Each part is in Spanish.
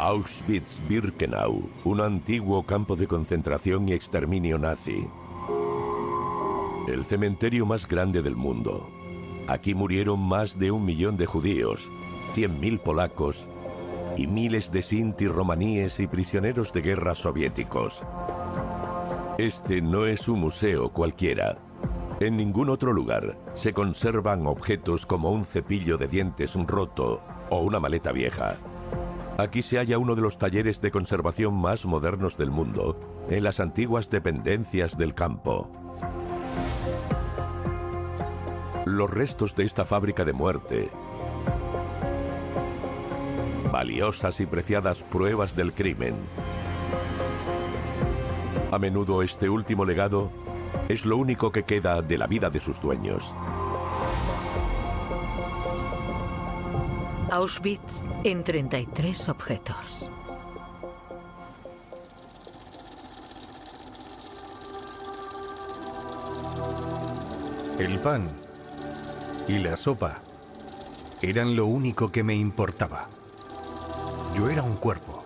Auschwitz-Birkenau, un antiguo campo de concentración y exterminio nazi. El cementerio más grande del mundo. Aquí murieron más de 1 millón de judíos, 100.000 polacos y miles de sinti romaníes y prisioneros de guerra soviéticos. Este no es un museo cualquiera. En ningún otro lugar se conservan objetos como un cepillo de dientes roto o una maleta vieja. Aquí se halla uno de los talleres de conservación más modernos del mundo, en las antiguas dependencias del campo. Los restos de esta fábrica de muerte, valiosas y preciadas pruebas del crimen. A menudo este último legado es lo único que queda de la vida de sus dueños. Auschwitz en 33 objetos. El pan y la sopa eran lo único que me importaba. Yo era un cuerpo.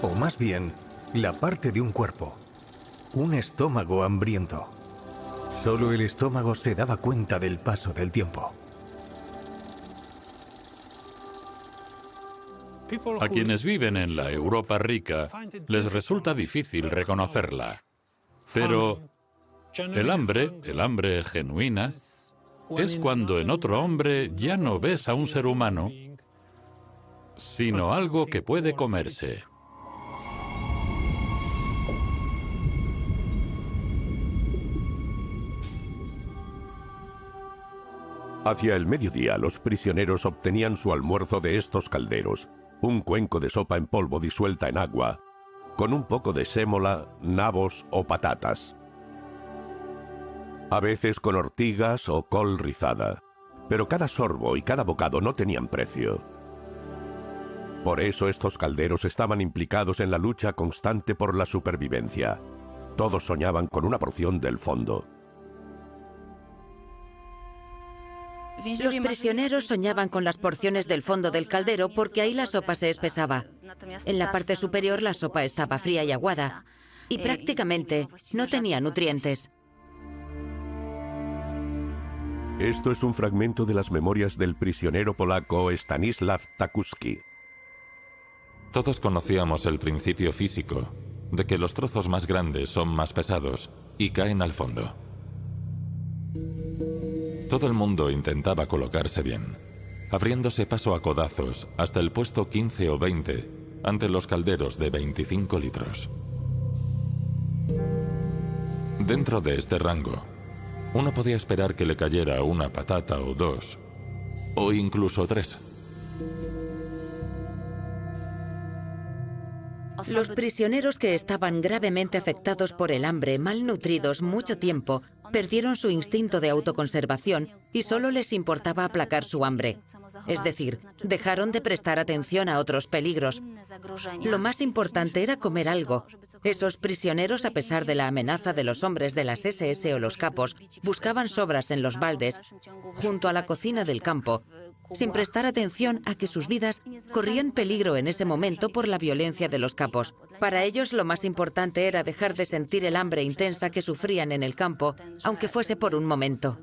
O más bien, la parte de un cuerpo. Un estómago hambriento. Solo el estómago se daba cuenta del paso del tiempo. A quienes viven en la Europa rica, les resulta difícil reconocerla. Pero el hambre genuina, es cuando en otro hombre ya no ves a un ser humano, sino algo que puede comerse. Hacia el mediodía, los prisioneros obtenían su almuerzo de estos calderos, un cuenco de sopa en polvo disuelta en agua, con un poco de sémola, nabos o patatas. A veces con ortigas o col rizada, pero cada sorbo y cada bocado no tenían precio. Por eso estos calderos estaban implicados en la lucha constante por la supervivencia. Todos soñaban con una porción del fondo. Los prisioneros soñaban con las porciones del fondo del caldero porque ahí la sopa se espesaba. En la parte superior la sopa estaba fría y aguada y prácticamente no tenía nutrientes. Esto es un fragmento de las memorias del prisionero polaco Stanisław Takuski. Todos conocíamos el principio físico de que los trozos más grandes son más pesados y caen al fondo. Todo el mundo intentaba colocarse bien, abriéndose paso a codazos hasta el puesto 15 o 20 ante los calderos de 25 litros. Dentro de este rango, uno podía esperar que le cayera una patata o dos, o incluso 3. Los prisioneros que estaban gravemente afectados por el hambre, malnutridos mucho tiempo, perdieron su instinto de autoconservación y solo les importaba aplacar su hambre. Es decir, dejaron de prestar atención a otros peligros. Lo más importante era comer algo. Esos prisioneros, a pesar de la amenaza de los hombres de las SS o los capos, buscaban sobras en los baldes, junto a la cocina del campo, sin prestar atención a que sus vidas corrían peligro en ese momento por la violencia de los capos. Para ellos lo más importante era dejar de sentir el hambre intensa que sufrían en el campo, aunque fuese por un momento.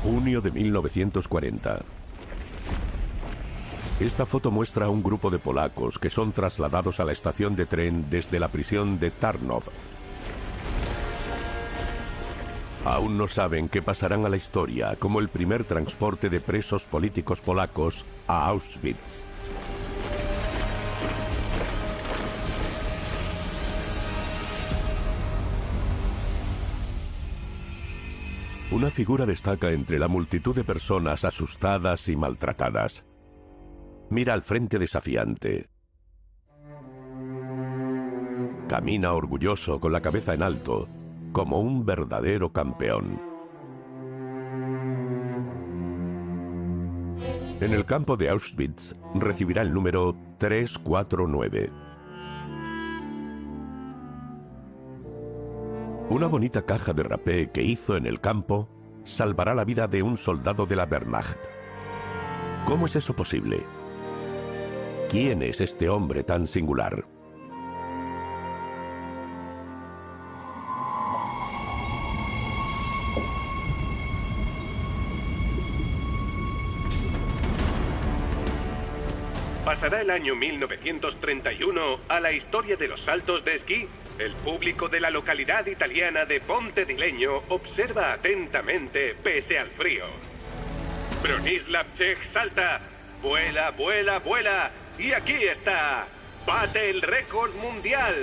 Junio de 1940. Esta foto muestra a un grupo de polacos que son trasladados a la estación de tren desde la prisión de Tarnów. Aún no saben que pasarán a la historia como el primer transporte de presos políticos polacos a Auschwitz. Una figura destaca entre la multitud de personas asustadas y maltratadas. Mira al frente desafiante. Camina orgulloso con la cabeza en alto, como un verdadero campeón. En el campo de Auschwitz recibirá el número 349. Una bonita caja de rapé que hizo en el campo salvará la vida de un soldado de la Wehrmacht. ¿Cómo es eso posible? ¿Quién es este hombre tan singular? Pasará el año 1931 a la historia de los saltos de esquí. El público de la localidad italiana de Ponte di Legno observa atentamente pese al frío. Bronislav Čech salta, vuela, vuela, vuela, y aquí está. Bate el récord mundial,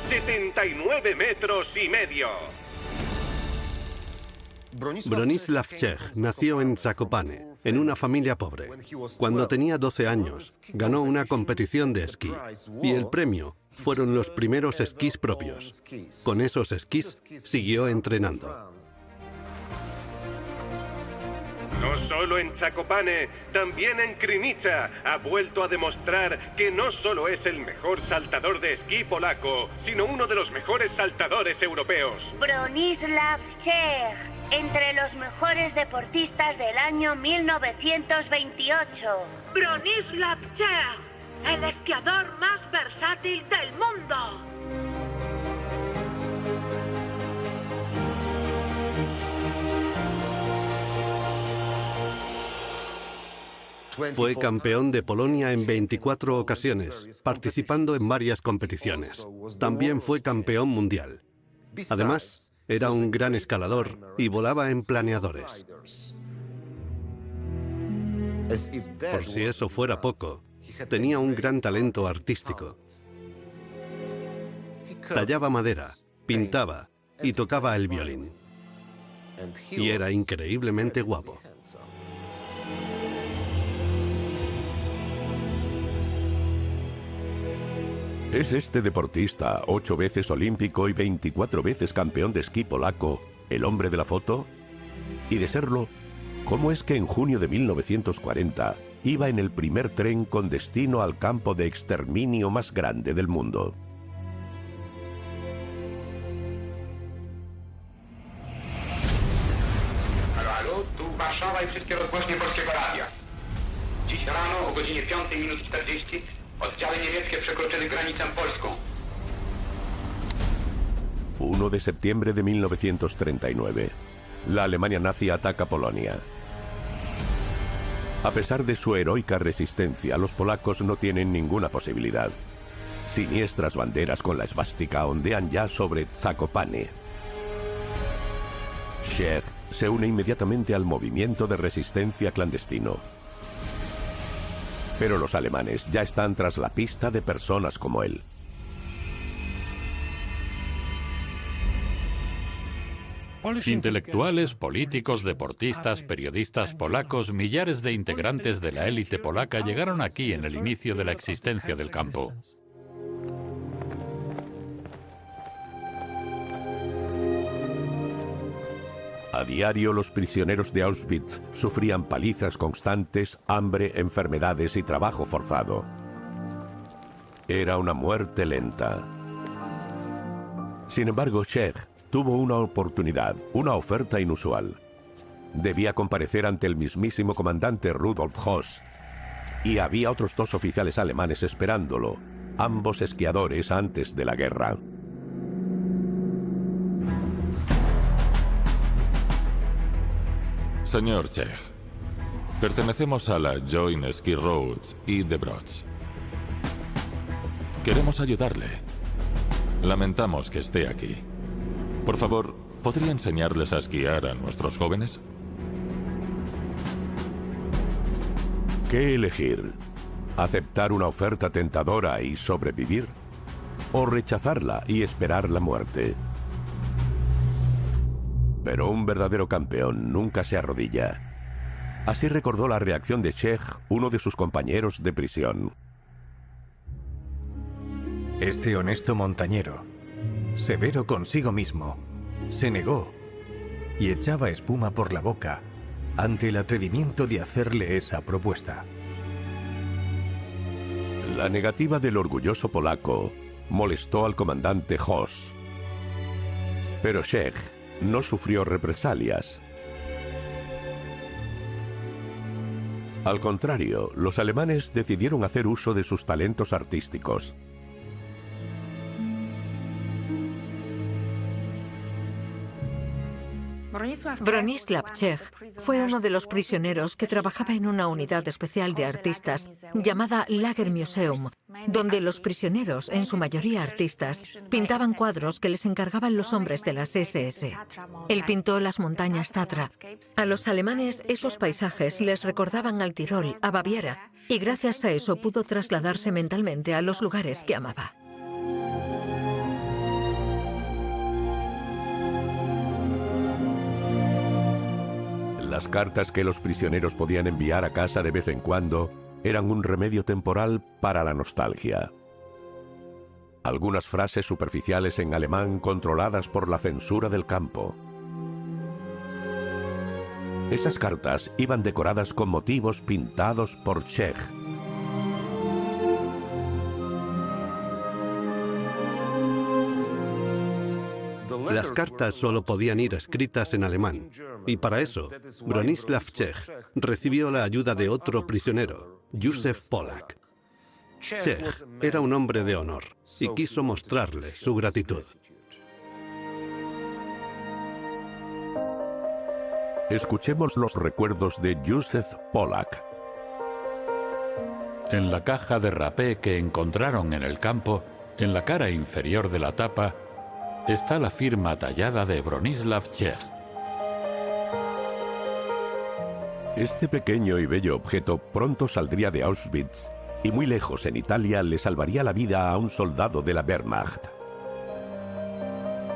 79 metros y medio. Bronislav Čech nació en Zakopane, en una familia pobre. Cuando tenía 12 años, ganó una competición de esquí, y el premio fueron los primeros esquís propios. Con esos esquís siguió entrenando. No solo en Zakopane, también en Krynica ha vuelto a demostrar que no solo es el mejor saltador de esquí polaco, sino uno de los mejores saltadores europeos. Bronislav Čech, entre los mejores deportistas del año 1928. Bronislav Čech, el esquiador más versátil del mundo. Fue campeón de Polonia en 24 ocasiones, participando en varias competiciones. También fue campeón mundial. Además, era un gran escalador y volaba en planeadores. Por si eso fuera poco, tenía un gran talento artístico. Tallaba madera, pintaba y tocaba el violín. Y era increíblemente guapo. ¿Es este deportista, 8 veces olímpico y 24 veces campeón de esquí polaco, el hombre de la foto? Y de serlo, ¿cómo es que en junio de 1940 iba en el primer tren con destino al campo de exterminio más grande del mundo? Halo, tu Warszawa i wszystkie rozgłośnie Polskiego Radia. Dziś rano o godzinie 5:40 oddziały niemieckie przekroczyły granicę polską. 1 de septiembre de 1939. La Alemania nazi ataca Polonia. A pesar de su heroica resistencia, los polacos no tienen ninguna posibilidad. Siniestras banderas con la esvástica ondean ya sobre Zakopane. Čech se une inmediatamente al movimiento de resistencia clandestino. Pero los alemanes ya están tras la pista de personas como él. Intelectuales, políticos, deportistas, periodistas polacos, millares de integrantes de la élite polaca llegaron aquí en el inicio de la existencia del campo. A diario los prisioneros de Auschwitz sufrían palizas constantes, hambre, enfermedades y trabajo forzado. Era una muerte lenta. Sin embargo, Čech tuvo una oportunidad, una oferta inusual. Debía comparecer ante el mismísimo comandante Rudolf Höss. Y había otros 2 oficiales alemanes esperándolo, ambos esquiadores antes de la guerra. Señor Čech, pertenecemos a la Joint Ski Roads y The Broch. Queremos ayudarle. Lamentamos que esté aquí. Por favor, ¿podría enseñarles a esquiar a nuestros jóvenes? ¿Qué elegir? ¿Aceptar una oferta tentadora y sobrevivir? ¿O rechazarla y esperar la muerte? Pero un verdadero campeón nunca se arrodilla. Así recordó la reacción de Čech, uno de sus compañeros de prisión. Este honesto montañero, severo consigo mismo, se negó y echaba espuma por la boca ante el atrevimiento de hacerle esa propuesta. La negativa del orgulloso polaco molestó al comandante Hoss. Pero Czech no sufrió represalias. Al contrario, los alemanes decidieron hacer uso de sus talentos artísticos. Bronislav Czech fue uno de los prisioneros que trabajaba en una unidad especial de artistas llamada Lagermuseum, donde los prisioneros, en su mayoría artistas, pintaban cuadros que les encargaban los hombres de las SS. Él pintó las montañas Tatra. A los alemanes esos paisajes les recordaban al Tirol, a Baviera, y gracias a eso pudo trasladarse mentalmente a los lugares que amaba. Las cartas que los prisioneros podían enviar a casa de vez en cuando eran un remedio temporal para la nostalgia. Algunas frases superficiales en alemán controladas por la censura del campo. Esas cartas iban decoradas con motivos pintados por Czech. Las cartas solo podían ir escritas en alemán, y para eso, Bronislav Czech recibió la ayuda de otro prisionero, Józef Polak. Czech era un hombre de honor y quiso mostrarle su gratitud. Escuchemos los recuerdos de Józef Polak. En la caja de rapé que encontraron en el campo, en la cara inferior de la tapa, está la firma tallada de Bronislav Czech. Este pequeño y bello objeto pronto saldría de Auschwitz y muy lejos en Italia le salvaría la vida a un soldado de la Wehrmacht.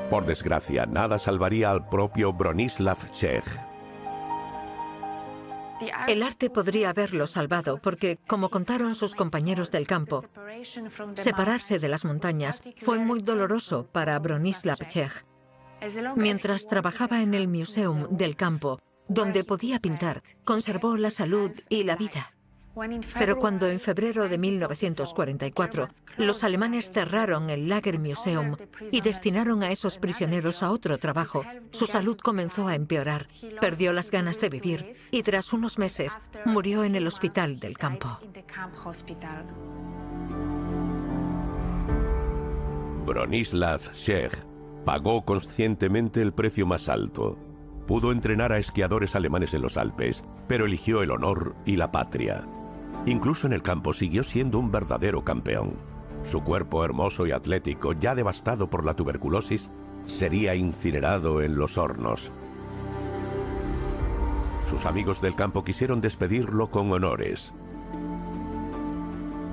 Por desgracia, nada salvaría al propio Bronislav Czech. El arte podría haberlo salvado porque, como contaron sus compañeros del campo, separarse de las montañas fue muy doloroso para Bronislav Czech. Mientras trabajaba en el Museum del campo, donde podía pintar, conservó la salud y la vida. Pero cuando en febrero de 1944 los alemanes cerraron el Lagermuseum y destinaron a esos prisioneros a otro trabajo, su salud comenzó a empeorar, perdió las ganas de vivir y tras unos meses murió en el hospital del campo. Bronislav Czech pagó conscientemente el precio más alto. Pudo entrenar a esquiadores alemanes en los Alpes, pero eligió el honor y la patria. Incluso en el campo siguió siendo un verdadero campeón. Su cuerpo hermoso y atlético, ya devastado por la tuberculosis, sería incinerado en los hornos. Sus amigos del campo quisieron despedirlo con honores.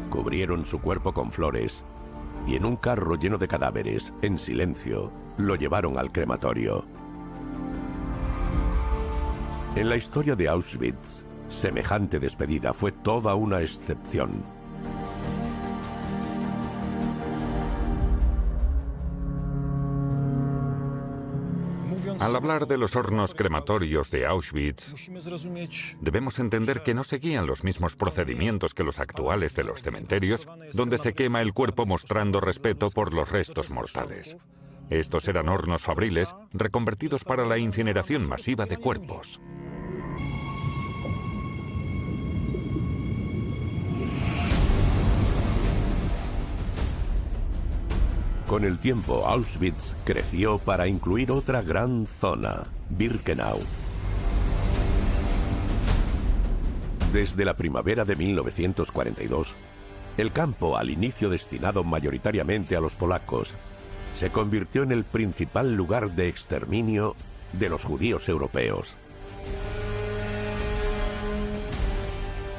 Cubrieron su cuerpo con flores y en un carro lleno de cadáveres, en silencio, lo llevaron al crematorio. En la historia de Auschwitz, semejante despedida fue toda una excepción. Al hablar de los hornos crematorios de Auschwitz, debemos entender que no seguían los mismos procedimientos que los actuales de los cementerios, donde se quema el cuerpo mostrando respeto por los restos mortales. Estos eran hornos fabriles reconvertidos para la incineración masiva de cuerpos. Con el tiempo, Auschwitz creció para incluir otra gran zona, Birkenau. Desde la primavera de 1942, el campo, al inicio destinado mayoritariamente a los polacos, se convirtió en el principal lugar de exterminio de los judíos europeos.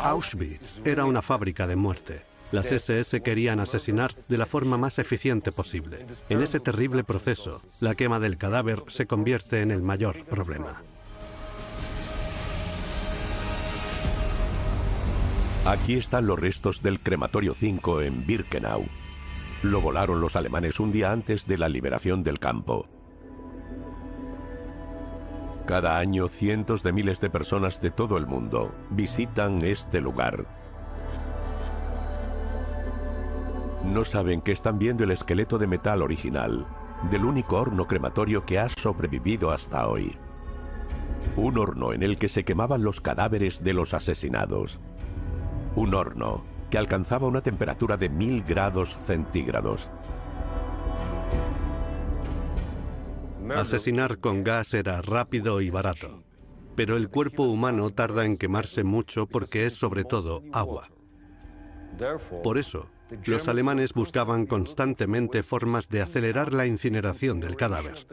Auschwitz era una fábrica de muerte. Las SS querían asesinar de la forma más eficiente posible. En ese terrible proceso, la quema del cadáver se convierte en el mayor problema. Aquí están los restos del crematorio 5 en Birkenau. Lo volaron los alemanes un día antes de la liberación del campo. Cada año cientos de miles de personas de todo el mundo visitan este lugar. No saben que están viendo el esqueleto de metal original del único horno crematorio que ha sobrevivido hasta hoy. Un horno en el que se quemaban los cadáveres de los asesinados. Un horno que alcanzaba una temperatura de 1000 grados centígrados. Asesinar con gas era rápido y barato, pero el cuerpo humano tarda en quemarse mucho porque es sobre todo agua. Por eso, los alemanes buscaban constantemente formas de acelerar la incineración del cadáver.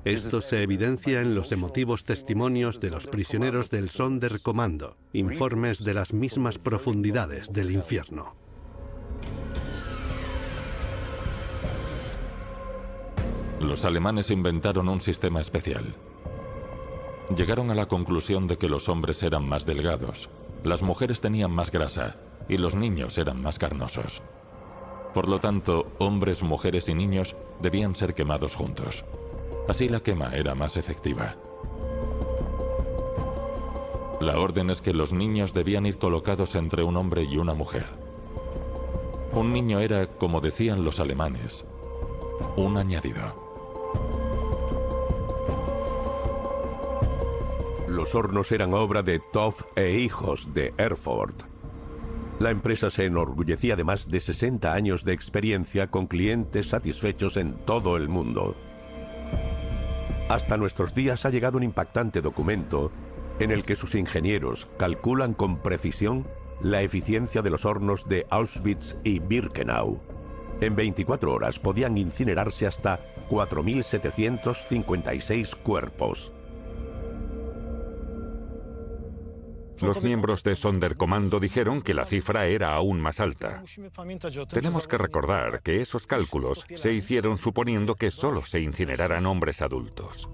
Esto se evidencia en los emotivos testimonios de los prisioneros del Sonderkommando, informes de las mismas profundidades del infierno. Los alemanes inventaron un sistema especial. Llegaron a la conclusión de que los hombres eran más delgados, las mujeres tenían más grasa y los niños eran más carnosos. Por lo tanto, hombres, mujeres y niños debían ser quemados juntos. Así la quema era más efectiva. La orden es que los niños debían ir colocados entre un hombre y una mujer. Un niño era, como decían los alemanes, un añadido. Los hornos eran obra de Toff e Hijos de Erfurt. La empresa se enorgullecía de más de 60 años de experiencia con clientes satisfechos en todo el mundo. Hasta nuestros días ha llegado un impactante documento en el que sus ingenieros calculan con precisión la eficiencia de los hornos de Auschwitz y Birkenau. En 24 horas podían incinerarse hasta 4.756 cuerpos. Los miembros de Sonderkommando dijeron que la cifra era aún más alta. Tenemos que recordar que esos cálculos se hicieron suponiendo que solo se incineraran hombres adultos.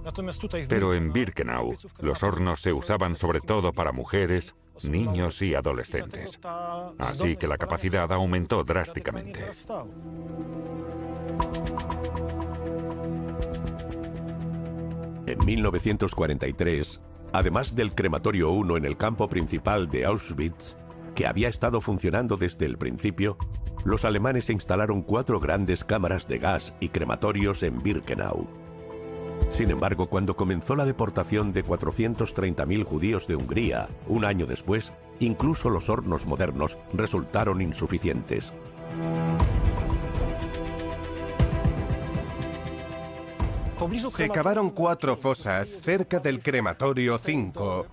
Pero en Birkenau, los hornos se usaban sobre todo para mujeres, niños y adolescentes. Así que la capacidad aumentó drásticamente. En 1943, además del crematorio 1 en el campo principal de Auschwitz, que había estado funcionando desde el principio, los alemanes instalaron 4 grandes cámaras de gas y crematorios en Birkenau. Sin embargo, cuando comenzó la deportación de 430.000 judíos de Hungría, un año después, incluso los hornos modernos resultaron insuficientes. Se cavaron 4 fosas cerca del crematorio 5,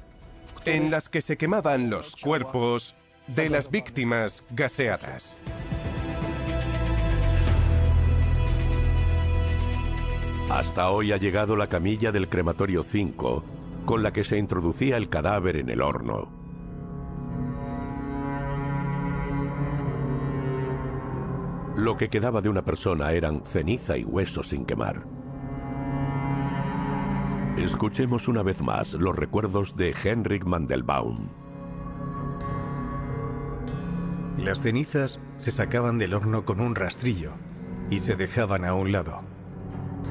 en las que se quemaban los cuerpos de las víctimas gaseadas. Hasta hoy ha llegado la camilla del crematorio 5, con la que se introducía el cadáver en el horno. Lo que quedaba de una persona eran ceniza y huesos sin quemar. Escuchemos una vez más los recuerdos de Henrik Mandelbaum. Las cenizas se sacaban del horno con un rastrillo y se dejaban a un lado,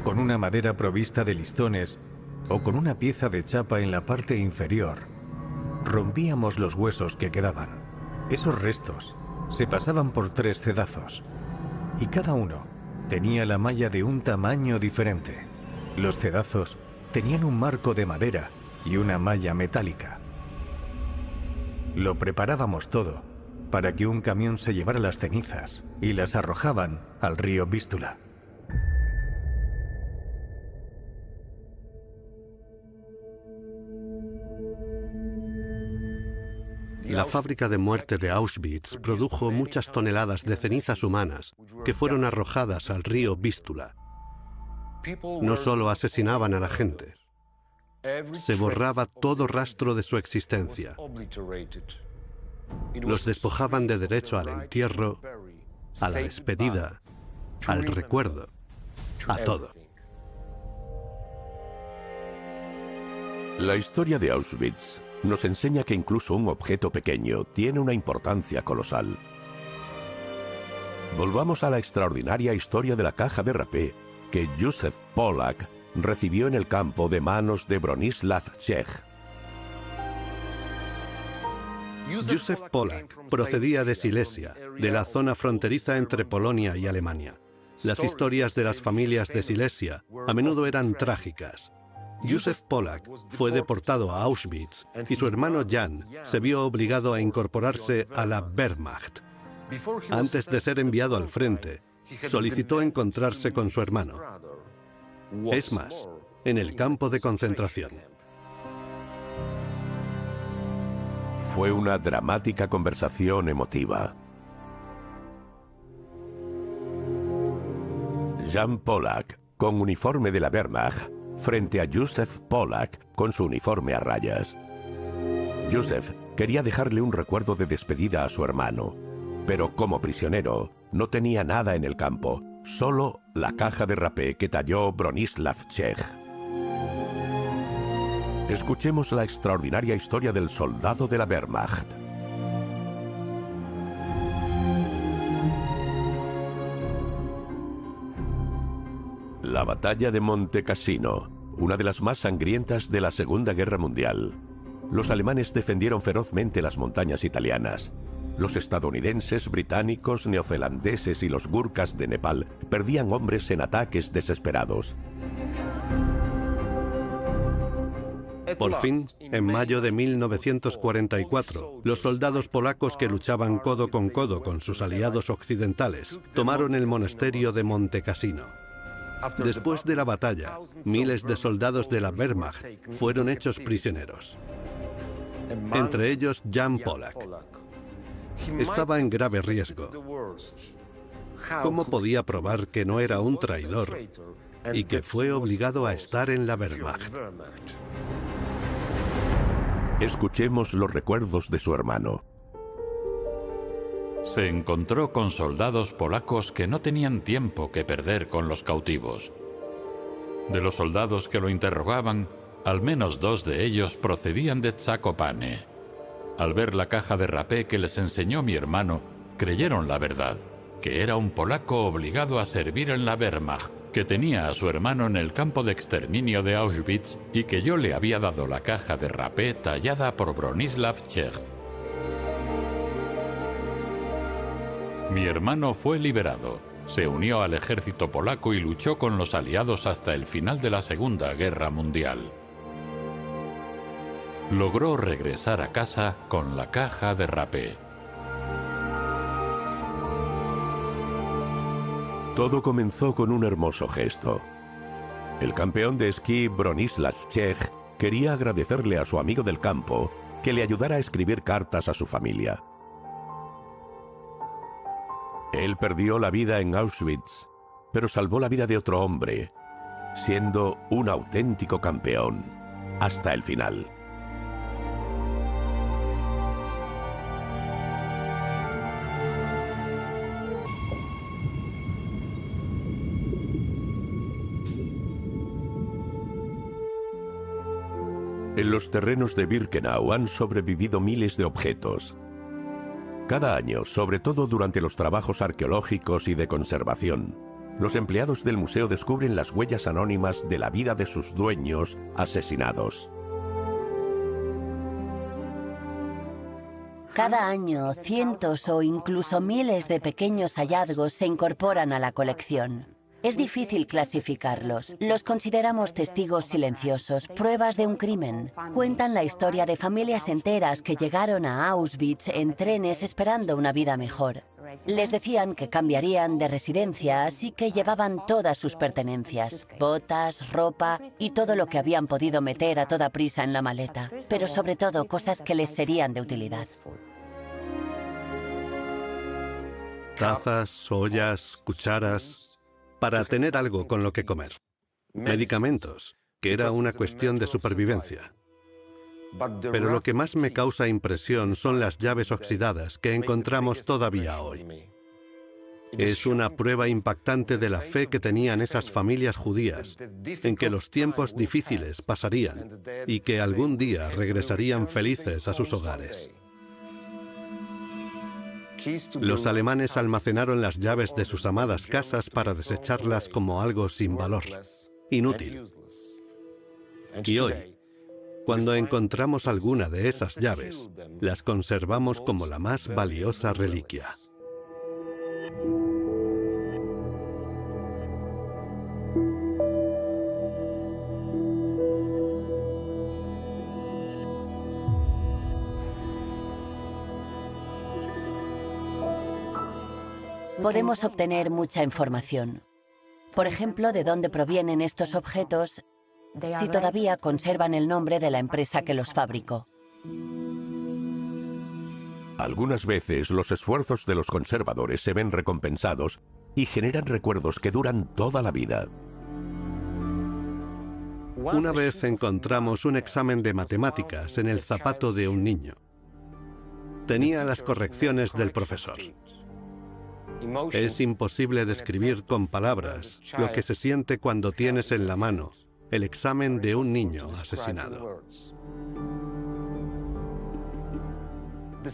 con una madera provista de listones o con una pieza de chapa en la parte inferior. Rompíamos los huesos que quedaban. Esos restos se pasaban por 3 cedazos y cada uno tenía la malla de un tamaño diferente. Los cedazos tenían un marco de madera y una malla metálica. Lo preparábamos todo para que un camión se llevara las cenizas y las arrojaban al río Vístula. La fábrica de muerte de Auschwitz produjo muchas toneladas de cenizas humanas que fueron arrojadas al río Vístula. No solo asesinaban a la gente, se borraba todo rastro de su existencia. Los despojaban de derecho al entierro, a la despedida, al recuerdo, a todo. La historia de Auschwitz nos enseña que incluso un objeto pequeño tiene una importancia colosal. Volvamos a la extraordinaria historia de la caja de rapé que Joseph Pollack recibió en el campo de manos de Bronislav Czech. Józef Polak procedía de Silesia, de la zona fronteriza entre Polonia y Alemania. Las historias de las familias de Silesia a menudo eran trágicas. Józef Polak fue deportado a Auschwitz y su hermano Jan se vio obligado a incorporarse a la Wehrmacht. Antes de ser enviado al frente, solicitó encontrarse con su hermano. Es más, en el campo de concentración. Fue una dramática conversación emotiva. Jan Polak, con uniforme de la Wehrmacht, frente a Józef Polak, con su uniforme a rayas. Józef quería dejarle un recuerdo de despedida a su hermano, pero como prisionero no tenía nada en el campo, solo la caja de rapé que talló Bronislav Czech. Escuchemos la extraordinaria historia del soldado de la Wehrmacht. La batalla de Monte Cassino, una de las más sangrientas de la Segunda Guerra Mundial. Los alemanes defendieron ferozmente las montañas italianas. Los estadounidenses, británicos, neozelandeses y los gurkhas de Nepal perdían hombres en ataques desesperados. Por fin, en mayo de 1944, los soldados polacos que luchaban codo con sus aliados occidentales tomaron el monasterio de Monte Cassino. Después de la batalla, miles de soldados de la Wehrmacht fueron hechos prisioneros. Entre ellos Jan Polak. Estaba en grave riesgo. ¿Cómo podía probar que no era un traidor y que fue obligado a estar en la Wehrmacht? Escuchemos los recuerdos de su hermano. Se encontró con soldados polacos que no tenían tiempo que perder con los cautivos. De los soldados que lo interrogaban, al menos 2 de ellos procedían de Zakopane. Al ver la caja de rapé que les enseñó mi hermano, creyeron la verdad, que era un polaco obligado a servir en la Wehrmacht, que tenía a su hermano en el campo de exterminio de Auschwitz y que yo le había dado la caja de rapé tallada por Bronislav Czech. Mi hermano fue liberado, se unió al ejército polaco y luchó con los aliados hasta el final de la Segunda Guerra Mundial. Logró regresar a casa con la caja de rapé. Todo comenzó con un hermoso gesto. El campeón de esquí Bronislav Czech quería agradecerle a su amigo del campo que le ayudara a escribir cartas a su familia. Él perdió la vida en Auschwitz, pero salvó la vida de otro hombre, siendo un auténtico campeón hasta el final. En los terrenos de Birkenau han sobrevivido miles de objetos. Cada año, sobre todo durante los trabajos arqueológicos y de conservación, los empleados del museo descubren las huellas anónimas de la vida de sus dueños asesinados. Cada año, cientos o incluso miles de pequeños hallazgos se incorporan a la colección. Es difícil clasificarlos. Los consideramos testigos silenciosos, pruebas de un crimen. Cuentan la historia de familias enteras que llegaron a Auschwitz en trenes esperando una vida mejor. Les decían que cambiarían de residencia, así que llevaban todas sus pertenencias, botas, ropa y todo lo que habían podido meter a toda prisa en la maleta, pero sobre todo cosas que les serían de utilidad. Tazas, ollas, cucharas, para tener algo con lo que comer. Medicamentos, que era una cuestión de supervivencia. Pero lo que más me causa impresión son las llaves oxidadas que encontramos todavía hoy. Es una prueba impactante de la fe que tenían esas familias judías en que los tiempos difíciles pasarían y que algún día regresarían felices a sus hogares. Los alemanes almacenaron las llaves de sus amadas casas para desecharlas como algo sin valor. inútil. Y hoy, cuando encontramos alguna de esas llaves, las conservamos como la más valiosa reliquia. Podemos obtener mucha información. Por ejemplo, de dónde provienen estos objetos, si todavía conservan el nombre de la empresa que los fabricó. Algunas veces los esfuerzos de los conservadores se ven recompensados y generan recuerdos que duran toda la vida. Una vez encontramos un examen de matemáticas en el zapato de un niño. Tenía las correcciones del profesor. Es imposible describir con palabras lo que se siente cuando tienes en la mano el examen de un niño asesinado.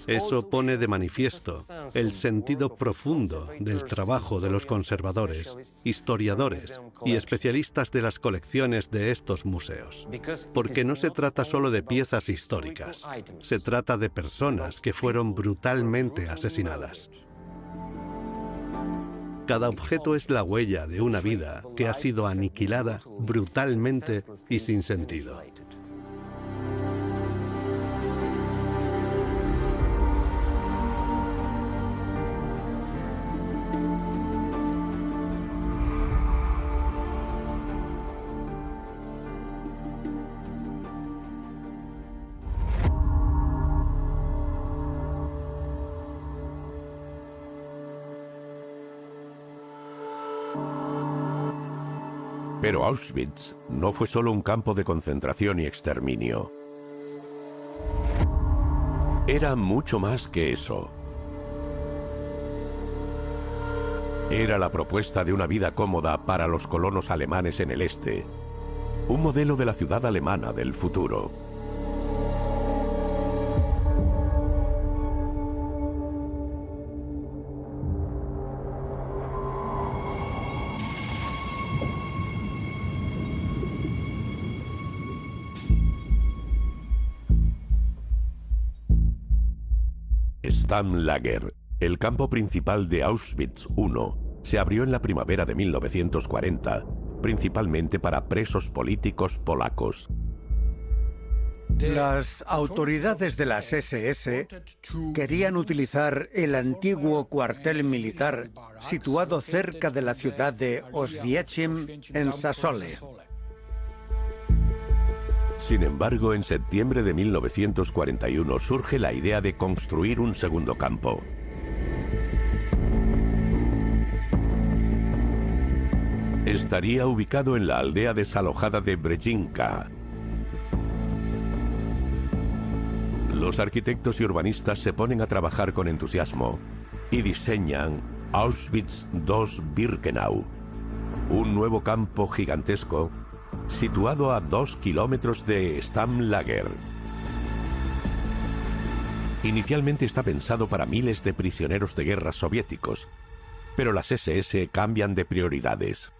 Eso pone de manifiesto el sentido profundo del trabajo de los conservadores, historiadores y especialistas de las colecciones de estos museos. Porque no se trata solo de piezas históricas, se trata de personas que fueron brutalmente asesinadas. Cada objeto es la huella de una vida que ha sido aniquilada brutalmente y sin sentido. Pero Auschwitz no fue solo un campo de concentración y exterminio. Era mucho más que eso. Era la propuesta de una vida cómoda para los colonos alemanes en el este. Un modelo de la ciudad alemana del futuro. Stammlager, el campo principal de Auschwitz I, se abrió en la primavera de 1940, principalmente para presos políticos polacos. Las autoridades de las SS querían utilizar el antiguo cuartel militar situado cerca de la ciudad de Oswiecim, en Sasole. Sin embargo, en septiembre de 1941 surge la idea de construir un segundo campo. Estaría ubicado en la aldea desalojada de Brzezinka. Los arquitectos y urbanistas se ponen a trabajar con entusiasmo y diseñan Auschwitz II-Birkenau, un nuevo campo gigantesco situado a 2 kilómetros de Stammlager. Inicialmente está pensado para miles de prisioneros de guerra soviéticos, pero las SS cambian de prioridades.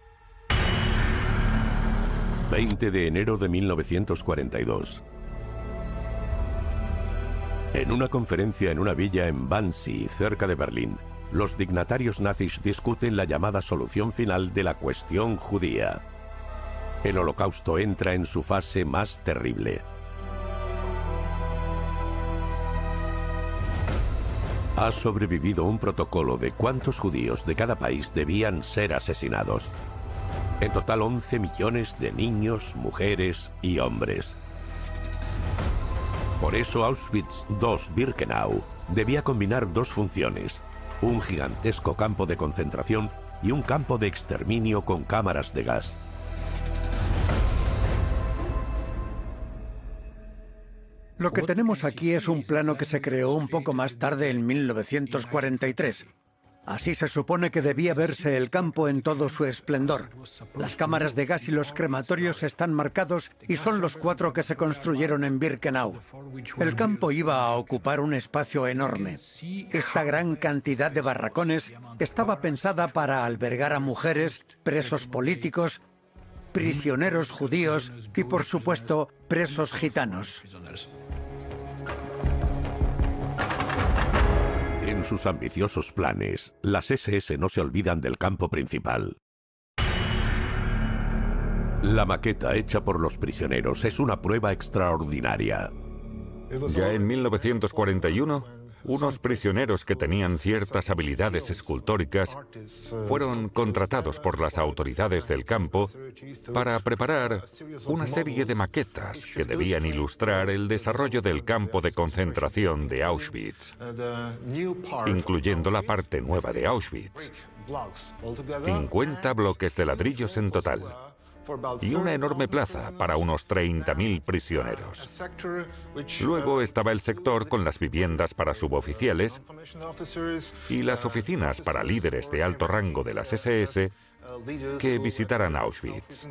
20 de enero de 1942. En una conferencia en una villa en Wannsee, cerca de Berlín, los dignatarios nazis discuten la llamada solución final de la cuestión judía. El Holocausto entra en su fase más terrible. Ha sobrevivido un protocolo de cuántos judíos de cada país debían ser asesinados. En total 11 millones de niños, mujeres y hombres. Por eso Auschwitz II-Birkenau debía combinar dos funciones: un gigantesco campo de concentración y un campo de exterminio con cámaras de gas. Lo que tenemos aquí es un plano que se creó un poco más tarde, en 1943. Así se supone que debía verse el campo en todo su esplendor. Las cámaras de gas y los crematorios están marcados y son los 4 que se construyeron en Birkenau. El campo iba a ocupar un espacio enorme. Esta gran cantidad de barracones estaba pensada para albergar a mujeres, presos políticos prisioneros judíos y, por supuesto, presos gitanos. En sus ambiciosos planes, las SS no se olvidan del campo principal. La maqueta hecha por los prisioneros es una prueba extraordinaria. Ya en 1941, unos prisioneros que tenían ciertas habilidades escultóricas fueron contratados por las autoridades del campo para preparar una serie de maquetas que debían ilustrar el desarrollo del campo de concentración de Auschwitz, incluyendo la parte nueva de Auschwitz. 50 bloques de ladrillos en total. Y una enorme plaza para unos 30.000 prisioneros. Luego estaba el sector con las viviendas para suboficiales y las oficinas para líderes de alto rango de las SS que visitaran Auschwitz.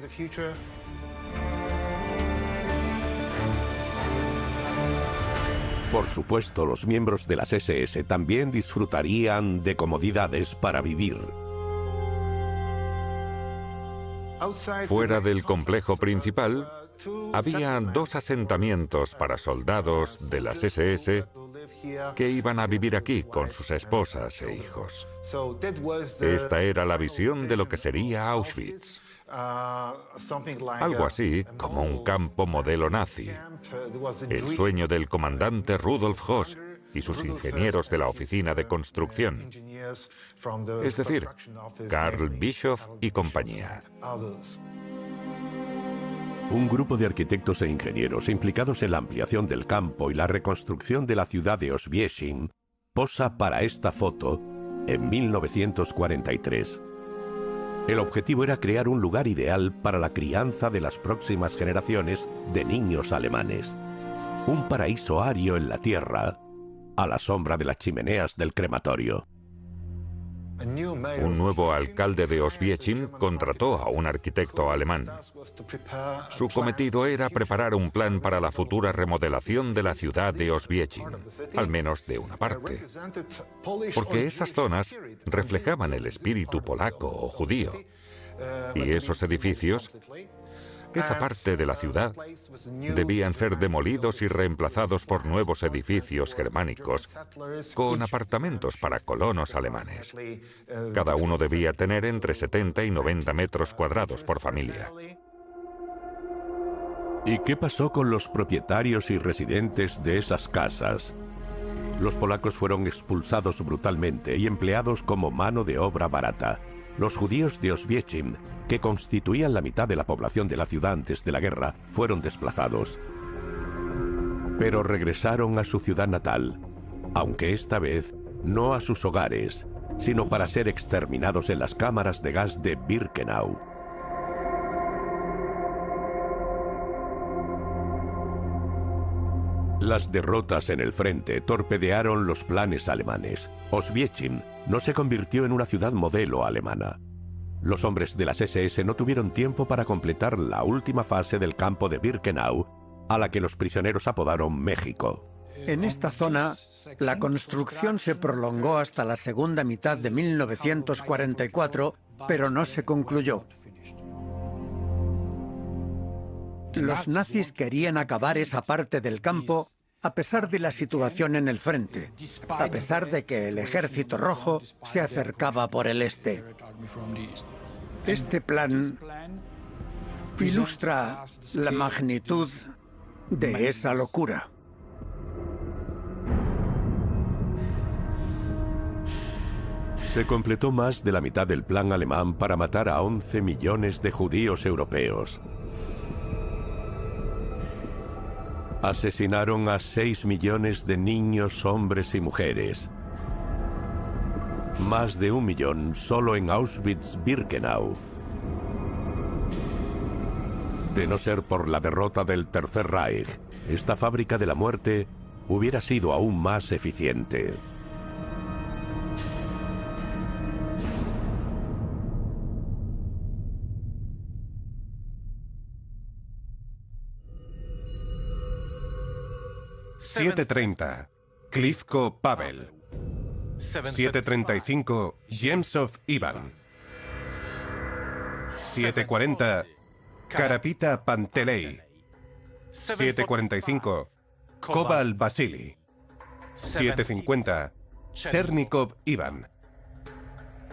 Por supuesto, los miembros de las SS también disfrutarían de comodidades para vivir. Fuera del complejo principal, había 2 asentamientos para soldados de las SS que iban a vivir aquí con sus esposas e hijos. Esta era la visión de lo que sería Auschwitz. Algo así como un campo modelo nazi. El sueño del comandante Rudolf Höss y sus ingenieros de la oficina de construcción, es decir, Karl Bischoff y compañía. Un grupo de arquitectos e ingenieros implicados en la ampliación del campo y la reconstrucción de la ciudad de Oswiecim posa para esta foto en 1943. El objetivo era crear un lugar ideal para la crianza de las próximas generaciones de niños alemanes. Un paraíso ario en la tierra, a la sombra de las chimeneas del crematorio. Un nuevo alcalde de Oswiecim contrató a un arquitecto alemán. Su cometido era preparar un plan para la futura remodelación de la ciudad de Oswiecim, al menos de una parte, porque esas zonas reflejaban el espíritu polaco o judío, y esos edificios, esa parte de la ciudad, debían ser demolidos y reemplazados por nuevos edificios germánicos con apartamentos para colonos alemanes. Cada uno debía tener entre 70 y 90 metros cuadrados por familia. ¿Y qué pasó con los propietarios y residentes de esas casas? Los polacos fueron expulsados brutalmente y empleados como mano de obra barata. Los judíos de Oswiecim, que constituían la mitad de la población de la ciudad antes de la guerra, fueron desplazados. Pero regresaron a su ciudad natal, aunque esta vez no a sus hogares, sino para ser exterminados en las cámaras de gas de Birkenau. Las derrotas en el frente torpedearon los planes alemanes. Oswiecim no se convirtió en una ciudad modelo alemana. Los hombres de las SS no tuvieron tiempo para completar la última fase del campo de Birkenau, a la que los prisioneros apodaron México. En esta zona, la construcción se prolongó hasta la segunda mitad de 1944, pero no se concluyó. Los nazis querían acabar esa parte del campo a pesar de la situación en el frente, a pesar de que el Ejército Rojo se acercaba por el este. Este plan ilustra la magnitud de esa locura. Se completó más de la mitad del plan alemán para matar a 11 millones de judíos europeos. Asesinaron a 6 millones de niños, hombres y mujeres. Más de 1 millón solo en Auschwitz-Birkenau. De no ser por la derrota del Tercer Reich, esta fábrica de la muerte hubiera sido aún más eficiente. ...7:30... Klivko Pavel. 7:35... Jemsov Ivan. 7:40... Karapita Pantelei. 7:45, Koval Vasily. 7:50, Chernikov Ivan.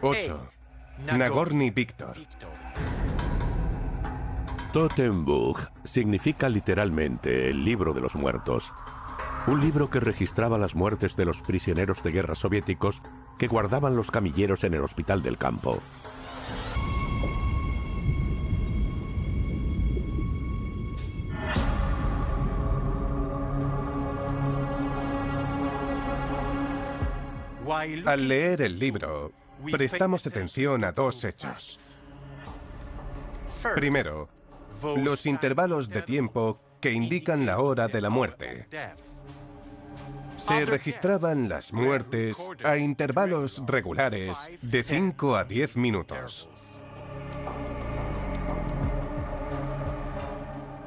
8, Nagorny Víctor. Totenbuch significa literalmente el libro de los muertos. Un libro que registraba las muertes de los prisioneros de guerra soviéticos que guardaban los camilleros en el hospital del campo. Al leer el libro, prestamos atención a dos hechos. Primero, los intervalos de tiempo que indican la hora de la muerte. Se registraban las muertes a intervalos regulares de 5 a 10 minutos.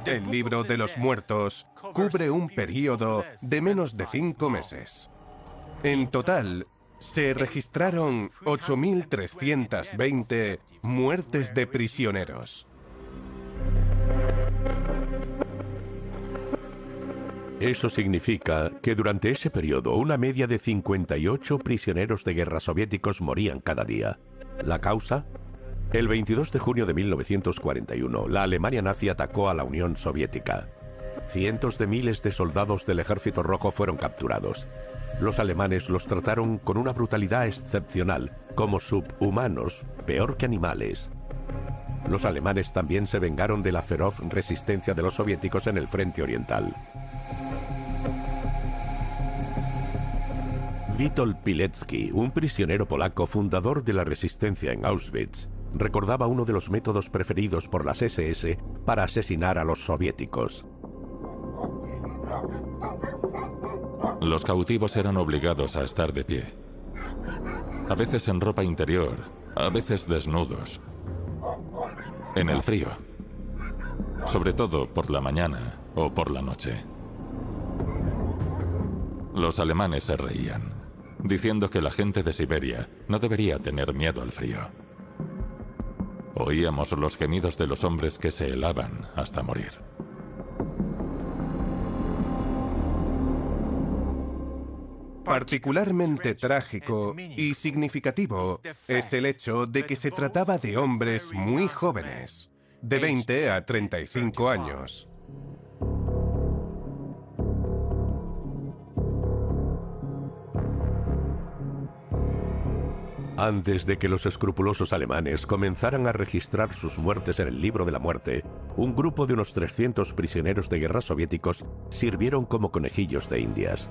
El libro de los muertos cubre un periodo de menos de 5 meses. En total, se registraron 8.320 muertes de prisioneros. Eso significa que durante ese periodo una media de 58 prisioneros de guerra soviéticos morían cada día. ¿La causa? El 22 de junio de 1941, la Alemania nazi atacó a la Unión Soviética. Cientos de miles de soldados del Ejército Rojo fueron capturados. Los alemanes los trataron con una brutalidad excepcional, como subhumanos, peor que animales. Los alemanes también se vengaron de la feroz resistencia de los soviéticos en el frente oriental. Witold Pilecki, un prisionero polaco fundador de la resistencia en Auschwitz, recordaba uno de los métodos preferidos por las SS para asesinar a los soviéticos. Los cautivos eran obligados a estar de pie. A veces en ropa interior, a veces desnudos. En el frío. Sobre todo por la mañana o por la noche. Los alemanes se reían, diciendo que la gente de Siberia no debería tener miedo al frío. Oíamos los gemidos de los hombres que se helaban hasta morir. Particularmente trágico y significativo es el hecho de que se trataba de hombres muy jóvenes, de 20 a 35 años. Antes de que los escrupulosos alemanes comenzaran a registrar sus muertes en el libro de la muerte, un grupo de unos 300 prisioneros de guerra soviéticos sirvieron como conejillos de indias.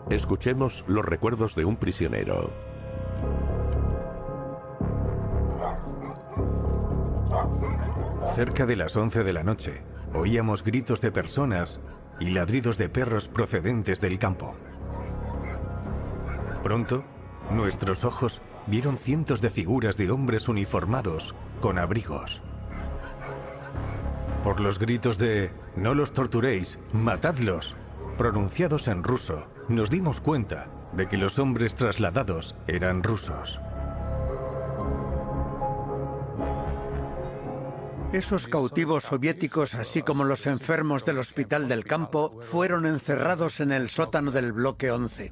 Escuchemos los recuerdos de un prisionero. Cerca de las 11 de la noche, oíamos gritos de personas y ladridos de perros procedentes del campo. Pronto, nuestros ojos vieron cientos de figuras de hombres uniformados con abrigos. Por los gritos de «No los torturéis, matadlos», pronunciados en ruso, nos dimos cuenta de que los hombres trasladados eran rusos. Esos cautivos soviéticos, así como los enfermos del hospital del campo, fueron encerrados en el sótano del bloque 11.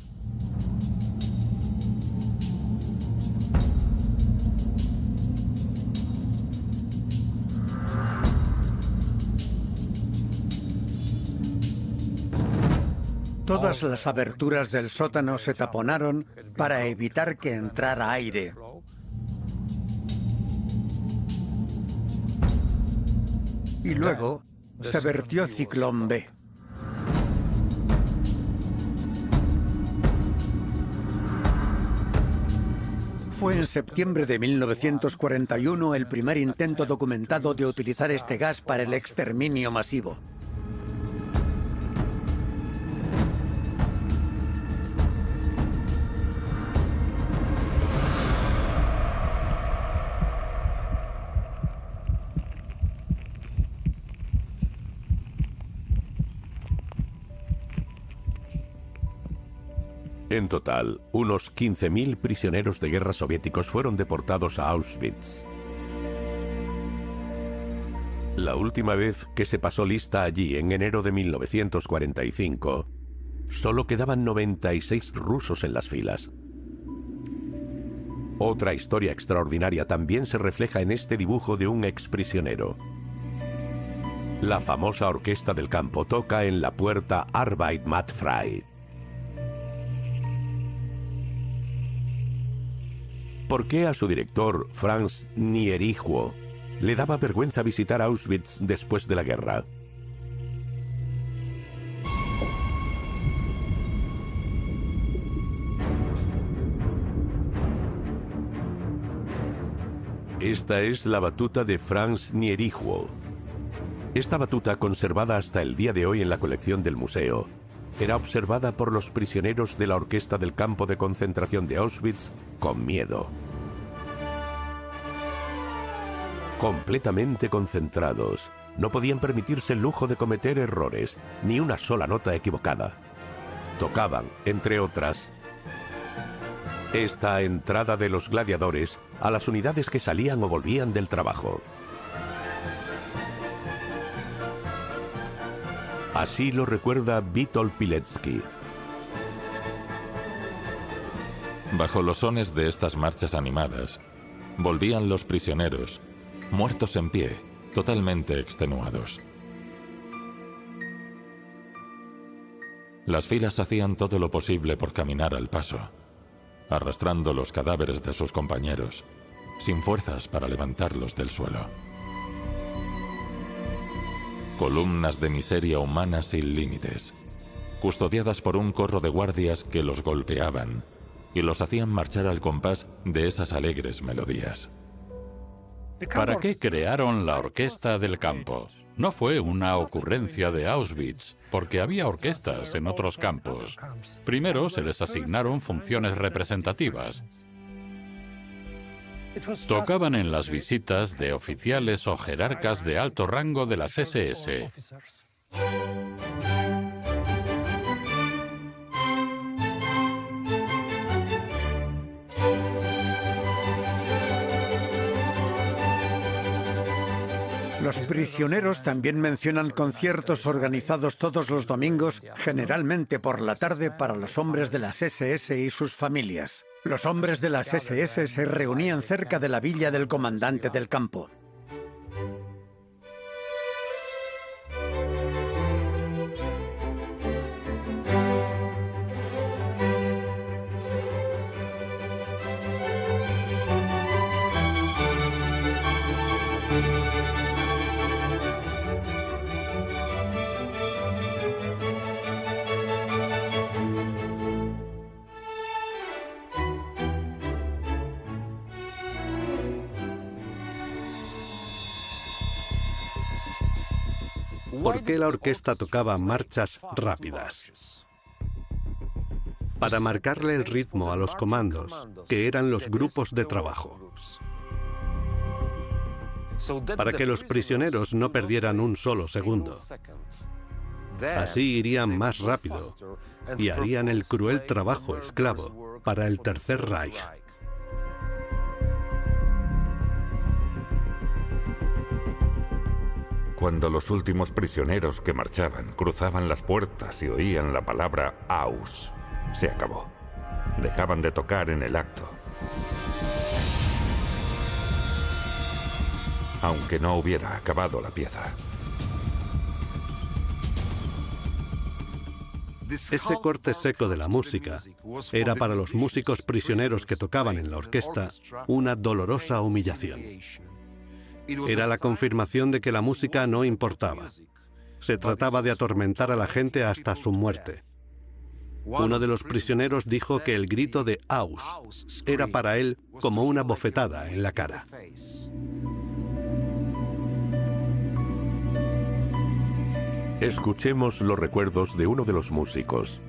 Todas las aberturas del sótano se taponaron para evitar que entrara aire. Y luego se vertió Ciclón B. Fue en septiembre de 1941 el primer intento documentado de utilizar este gas para el exterminio masivo. En total, unos 15.000 prisioneros de guerra soviéticos fueron deportados a Auschwitz. La última vez que se pasó lista allí, en enero de 1945, solo quedaban 96 rusos en las filas. Otra historia extraordinaria también se refleja en este dibujo de un exprisionero. La famosa orquesta del campo toca en la puerta Arbeit macht frei. ¿Por qué a su director, Franz Nierichwo, le daba vergüenza visitar Auschwitz después de la guerra? Esta es la batuta de Franz Nierichwo. Esta batuta, conservada hasta el día de hoy en la colección del museo, era observada por los prisioneros de la orquesta del campo de concentración de Auschwitz con miedo. Completamente concentrados, no podían permitirse el lujo de cometer errores, ni una sola nota equivocada. Tocaban, entre otras, esta entrada de los gladiadores a las unidades que salían o volvían del trabajo. Así lo recuerda Witold Pilecki. Bajo los sones de estas marchas animadas, volvían los prisioneros, muertos en pie, totalmente extenuados. Las filas hacían todo lo posible por caminar al paso, arrastrando los cadáveres de sus compañeros, sin fuerzas para levantarlos del suelo. Columnas de miseria humana sin límites, custodiadas por un corro de guardias que los golpeaban y los hacían marchar al compás de esas alegres melodías. ¿Para qué crearon la orquesta del campo? No fue una ocurrencia de Auschwitz, porque había orquestas en otros campos. Primero se les asignaron funciones representativas. Tocaban en las visitas de oficiales o jerarcas de alto rango de las SS. Los prisioneros también mencionan conciertos organizados todos los domingos, generalmente por la tarde, para los hombres de las SS y sus familias. Los hombres de las SS se reunían cerca de la villa del comandante del campo. ¿Por qué la orquesta tocaba marchas rápidas? Para marcarle el ritmo a los comandos, que eran los grupos de trabajo. Para que los prisioneros no perdieran un solo segundo. Así irían más rápido y harían el cruel trabajo esclavo para el Tercer Reich. Cuando los últimos prisioneros que marchaban cruzaban las puertas y oían la palabra Aus, se acabó. Dejaban de tocar en el acto. Aunque no hubiera acabado la pieza. Ese corte seco de la música era para los músicos prisioneros que tocaban en la orquesta una dolorosa humillación. Era la confirmación de que la música no importaba. Se trataba de atormentar a la gente hasta su muerte. Uno de los prisioneros dijo que el grito de Aus era para él como una bofetada en la cara. Escuchemos los recuerdos de uno de los músicos.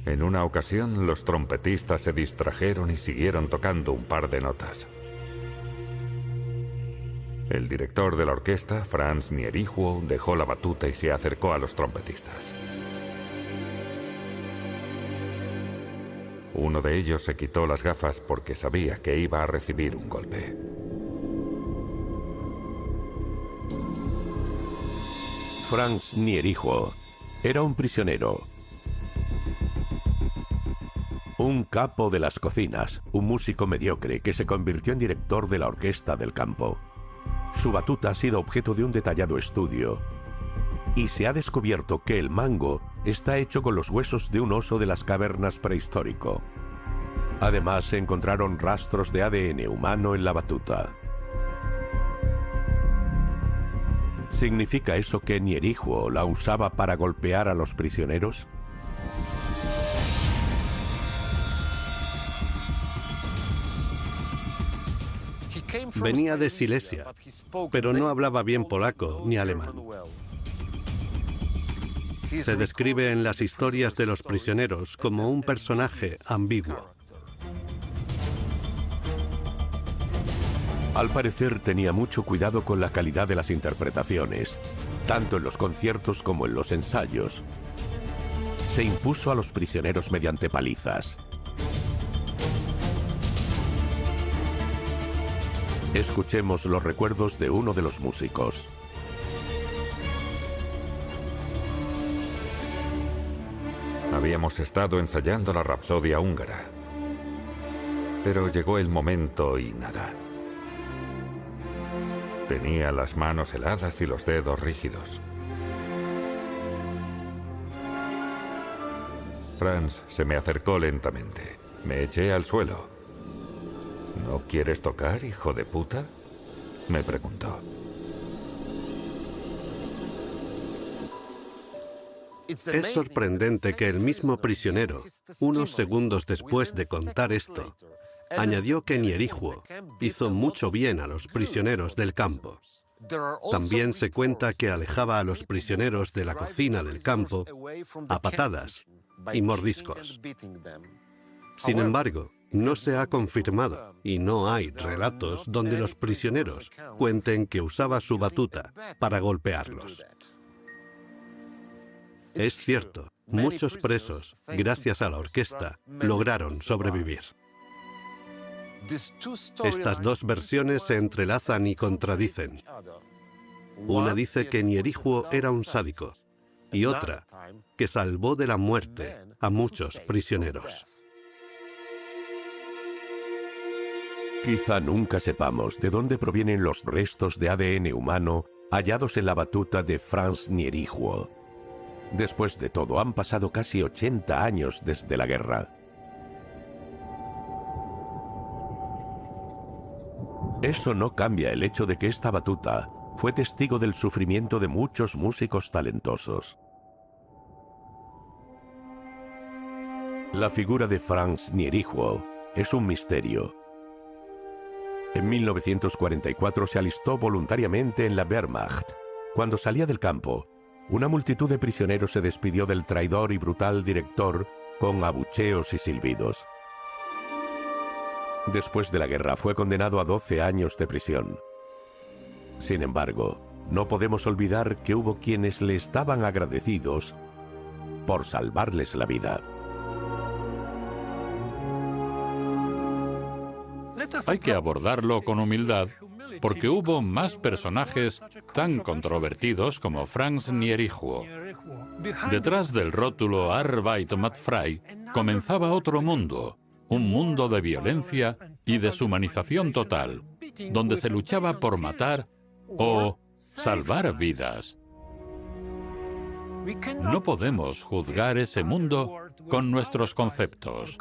En una ocasión, los trompetistas se distrajeron y siguieron tocando un par de notas. El director de la orquesta, Franz Nierichwo, dejó la batuta y se acercó a los trompetistas. Uno de ellos se quitó las gafas porque sabía que iba a recibir un golpe. Franz Nierichwo era un prisionero, un capo de las cocinas, un músico mediocre que se convirtió en director de la orquesta del campo. Su batuta ha sido objeto de un detallado estudio y se ha descubierto que el mango está hecho con los huesos de un oso de las cavernas prehistórico. Además, se encontraron rastros de ADN humano en la batuta. ¿Significa eso que Nierichwo la usaba para golpear a los prisioneros? Venía de Silesia, pero no hablaba bien polaco ni alemán. Se describe en las historias de los prisioneros como un personaje ambiguo. Al parecer tenía mucho cuidado con la calidad de las interpretaciones, tanto en los conciertos como en los ensayos. Se impuso a los prisioneros mediante palizas. Escuchemos los recuerdos de uno de los músicos. Habíamos estado ensayando la Rapsodia húngara, pero llegó el momento y nada. Tenía las manos heladas y los dedos rígidos. Franz se me acercó lentamente. Me eché al suelo. ¿No quieres tocar, hijo de puta?, me preguntó. Es sorprendente que el mismo prisionero, unos segundos después de contar esto, añadió que Nierichwo hizo mucho bien a los prisioneros del campo. También se cuenta que alejaba a los prisioneros de la cocina del campo a patadas y mordiscos. Sin embargo, no se ha confirmado y no hay relatos donde los prisioneros cuenten que usaba su batuta para golpearlos. Es cierto, muchos presos, gracias a la orquesta, lograron sobrevivir. Estas dos versiones se entrelazan y contradicen. Una dice que Nierichwo era un sádico y otra que salvó de la muerte a muchos prisioneros. Quizá nunca sepamos de dónde provienen los restos de ADN humano hallados en la batuta de Franz Nierichwo. Después de todo, han pasado casi 80 años desde la guerra. Eso no cambia el hecho de que esta batuta fue testigo del sufrimiento de muchos músicos talentosos. La figura de Franz Nierichwo es un misterio. En 1944 se alistó voluntariamente en la Wehrmacht. Cuando salía del campo, una multitud de prisioneros se despidió del traidor y brutal director con abucheos y silbidos. Después de la guerra fue condenado a 12 años de prisión. Sin embargo, no podemos olvidar que hubo quienes le estaban agradecidos por salvarles la vida. Hay que abordarlo con humildad, porque hubo más personajes tan controvertidos como Franz Nierichwo. Detrás del rótulo Arbeit macht frei comenzaba otro mundo, un mundo de violencia y deshumanización total, donde se luchaba por matar o salvar vidas. No podemos juzgar ese mundo con nuestros conceptos.